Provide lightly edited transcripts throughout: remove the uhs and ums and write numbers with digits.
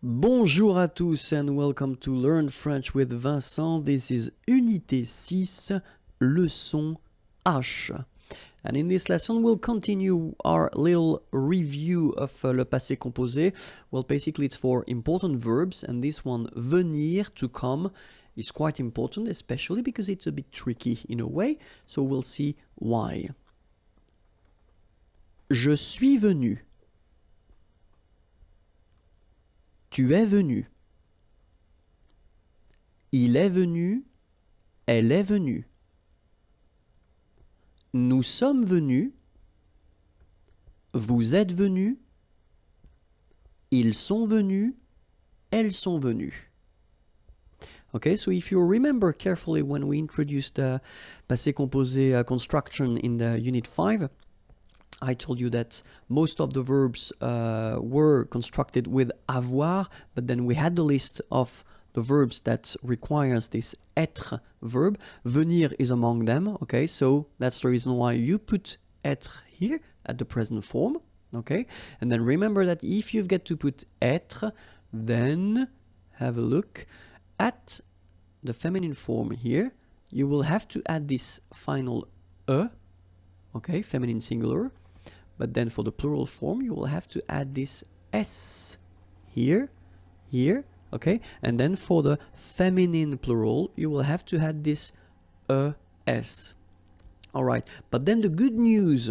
Bonjour à tous and welcome to Learn French with Vincent. This is Unité 6, leçon H. And in this lesson, we'll continue our little review of le passé composé. Well, basically, it's for important verbs, and this one, venir, to come, is quite important, especially because it's a bit tricky in a way. So we'll see why. Je suis venu. Tu es venu. Il est venu. Elle est venue. Nous sommes venus. Vous êtes venus. Ils sont venus. Elles sont venues. Okay, so if you remember carefully when we introduced the passé composé construction in the Unit 5, I told you that most of the verbs were constructed with avoir, but then we had the list of the verbs that requires this être verb. Venir is among them, okay? So that's the reason why you put être here at the present form, okay? And then remember that if you get to put être, then have a look at the feminine form here. You will have to add this final e, okay, feminine singular. But then for the plural form, you will have to add this s here, okay? And then for the feminine plural, you will have to add this es. All right, but then the good news,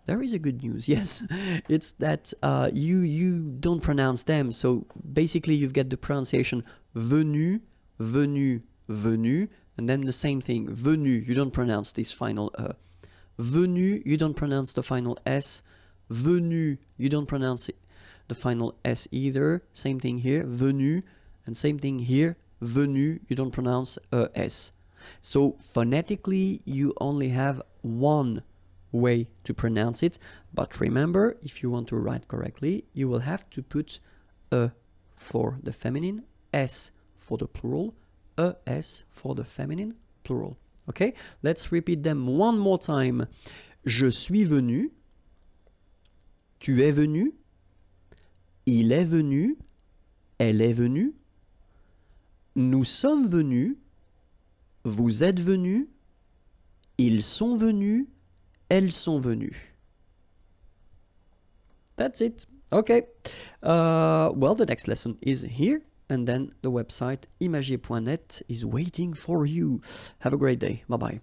there is a good news, yes. It's that you don't pronounce them. So basically you get the pronunciation venu, venu, venu, and then the same thing, venu, you don't pronounce this final Venu, you don't pronounce the final S. Venu, you don't pronounce the final S either. Same thing here, venu, and same thing here, venu, you don't pronounce S. So phonetically, you only have one way to pronounce it. But remember, if you want to write correctly, you will have to put E for the feminine, S for the plural, ES for the feminine plural. Okay, let's repeat them one more time. Je suis venu. Tu es venu. Il est venu. Elle est venue. Nous sommes venus. Vous êtes venus. Ils sont venus. Elles sont venues. That's it. Okay. Well, the next lesson is here. And then the website imagier.net is waiting for you. Have a great day. Bye-bye.